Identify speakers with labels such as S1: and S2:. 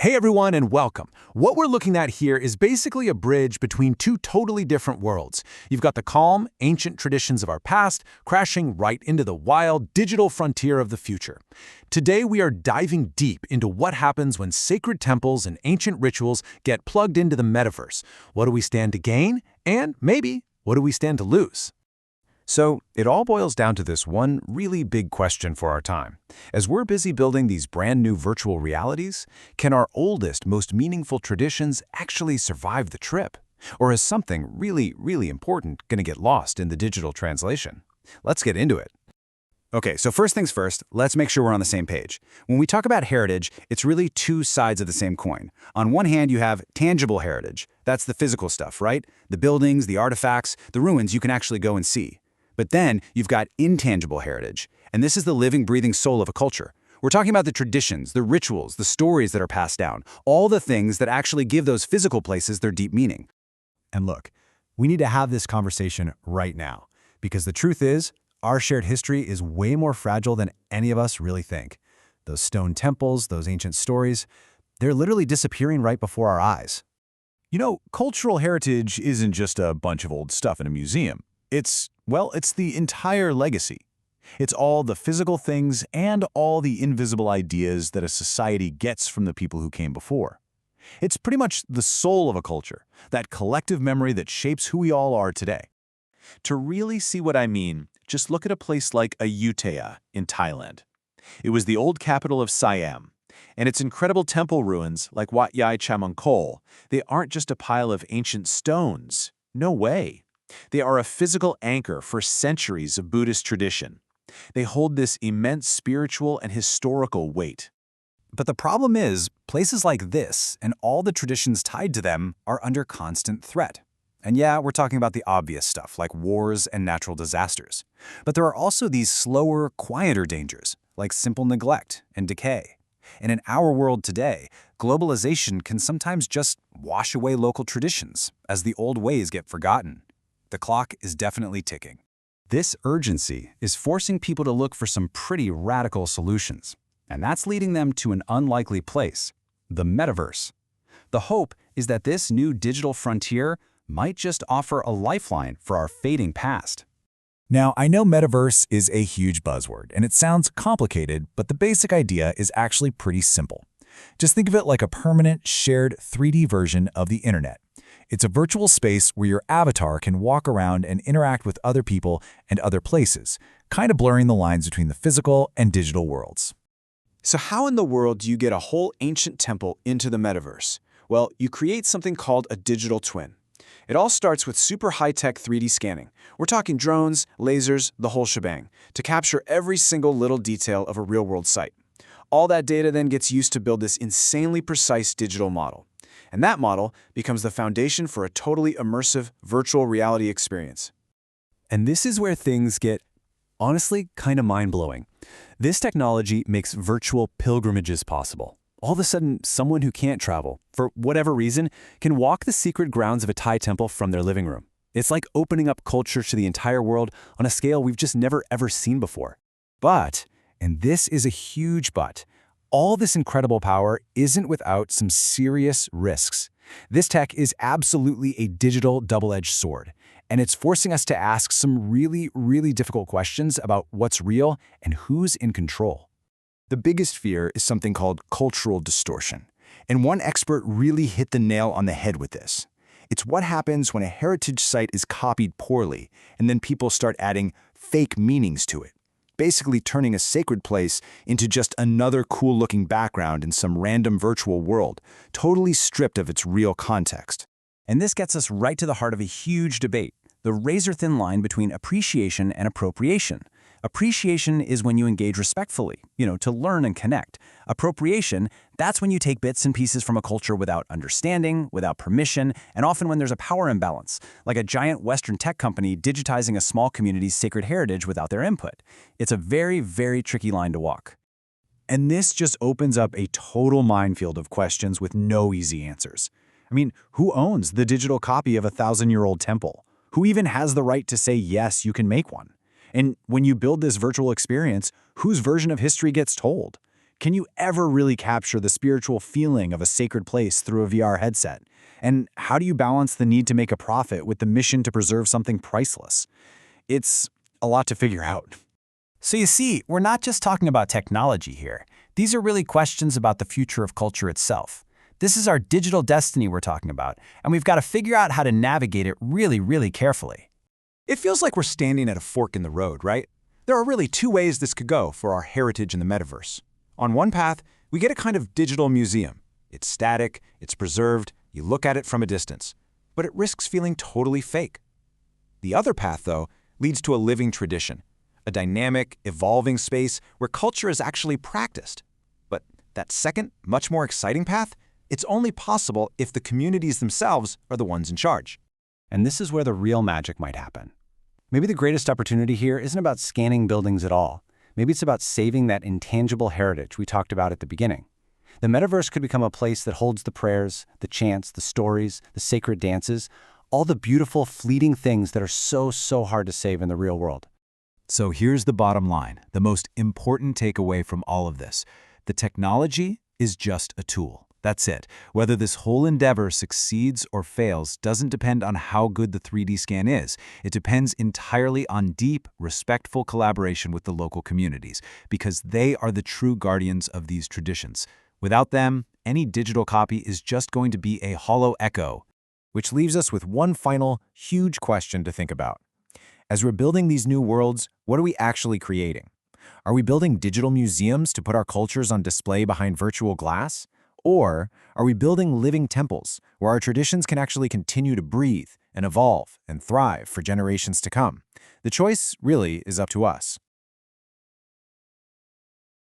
S1: Hey everyone and welcome. What we're looking at here is basically a bridge between two totally different worlds. You've got the calm, ancient traditions of our past crashing right into the wild, digital frontier of the future. Today we are diving deep into what happens when sacred temples and ancient rituals get plugged into the metaverse. What do we stand to gain? And maybe, what do we stand to lose? So, it all boils down to this one really big question for our time. As we're busy building these brand new virtual realities, can our oldest, most meaningful traditions actually survive the trip? Or is something really, really important going to get lost in the digital translation? Let's get into it. Okay, so first things first, let's make sure we're on the same page. When we talk about heritage, it's really two sides of the same coin. On one hand, you have tangible heritage. That's the physical stuff, right? The buildings, the artifacts, the ruins you can actually go and see. But then you've got intangible heritage, and this is the living, breathing soul of a culture. We're talking about the traditions, the rituals, the stories that are passed down, all the things that actually give those physical places their deep meaning.
S2: And look, we need to have this conversation right now, because the truth is, our shared history is way more fragile than any of us really think. Those stone temples, those ancient stories, they're literally disappearing right before our eyes.
S3: You know, cultural heritage isn't just a bunch of old stuff in a museum. It's the entire legacy. It's all the physical things and all the invisible ideas that a society gets from the people who came before. It's pretty much the soul of a culture, that collective memory that shapes who we all are today. To really see what I mean, just look at a place like Ayutthaya in Thailand. It was the old capital of Siam, and its incredible temple ruins, like Wat Yai Chamangkol, they aren't just a pile of ancient stones. No way. They are a physical anchor for centuries of Buddhist tradition. They hold this immense spiritual and historical weight.
S2: But the problem is, places like this and all the traditions tied to them are under constant threat. And yeah, we're talking about the obvious stuff, like wars and natural disasters. But there are also these slower, quieter dangers, like simple neglect and decay. And in our world today, globalization can sometimes just wash away local traditions as the old ways get forgotten. The clock is definitely ticking. This urgency is forcing people to look for some pretty radical solutions. And that's leading them to an unlikely place, the metaverse. The hope is that this new digital frontier might just offer a lifeline for our fading past. Now, I know metaverse is a huge buzzword, and it sounds complicated, but the basic idea is actually pretty simple. Just think of it like a permanent, shared 3D version of the internet. It's a virtual space where your avatar can walk around and interact with other people and other places, kind of blurring the lines between the physical and digital worlds.
S1: So how in the world do you get a whole ancient temple into the metaverse? Well, you create something called a digital twin. It all starts with super high-tech 3D scanning. We're talking drones, lasers, the whole shebang, to capture every single little detail of a real-world site. All that data then gets used to build this insanely precise digital model. And that model becomes the foundation for a totally immersive virtual reality experience.
S2: And this is where things get, honestly, kind of mind-blowing. This technology makes virtual pilgrimages possible. All of a sudden, someone who can't travel, for whatever reason, can walk the secret grounds of a Thai temple from their living room. It's like opening up culture to the entire world on a scale we've just never ever seen before. But, and this is a huge but, all this incredible power isn't without some serious risks. This tech is absolutely a digital double-edged sword, and it's forcing us to ask some really, really difficult questions about what's real and who's in control.
S3: The biggest fear is something called cultural distortion, and one expert really hit the nail on the head with this. It's what happens when a heritage site is copied poorly, and then people start adding fake meanings to it, basically turning a sacred place into just another cool-looking background in some random virtual world, totally stripped of its real context.
S2: And this gets us right to the heart of a huge debate, the razor-thin line between appreciation and appropriation. Appreciation is when you engage respectfully, to learn and connect. Appropriation, that's when you take bits and pieces from a culture without understanding, without permission, and often when there's a power imbalance, like a giant Western tech company digitizing a small community's sacred heritage without their input. It's a very, very tricky line to walk. And this just opens up a total minefield of questions with no easy answers. I mean, who owns the digital copy of a 1,000-year-old temple? Who even has the right to say, yes, you can make one? And when you build this virtual experience, whose version of history gets told? Can you ever really capture the spiritual feeling of a sacred place through a VR headset? And how do you balance the need to make a profit with the mission to preserve something priceless? It's a lot to figure out.
S4: So you see, we're not just talking about technology here. These are really questions about the future of culture itself. This is our digital destiny we're talking about, and we've got to figure out how to navigate it really, really carefully.
S1: It feels like we're standing at a fork in the road, right? There are really two ways this could go for our heritage in the metaverse. On one path, we get a kind of digital museum. It's static, it's preserved, you look at it from a distance, but it risks feeling totally fake. The other path, though, leads to a living tradition, a dynamic, evolving space where culture is actually practiced. But that second, much more exciting path, it's only possible if the communities themselves are the ones in charge.
S4: And this is where the real magic might happen. Maybe the greatest opportunity here isn't about scanning buildings at all. Maybe it's about saving that intangible heritage we talked about at the beginning. The metaverse could become a place that holds the prayers, the chants, the stories, the sacred dances, all the beautiful, fleeting things that are so hard to save in the real world.
S3: So here's the bottom line, the most important takeaway from all of this. The technology is just a tool. That's it. Whether this whole endeavor succeeds or fails doesn't depend on how good the 3D scan is. It depends entirely on deep, respectful collaboration with the local communities, because they are the true guardians of these traditions. Without them, any digital copy is just going to be a hollow echo. Which leaves us with one final, huge question to think about. As we're building these new worlds, what are we actually creating? Are we building digital museums to put our cultures on display behind virtual glass? Or are we building living temples where our traditions can actually continue to breathe and evolve and thrive for generations to come? The choice really is up to us.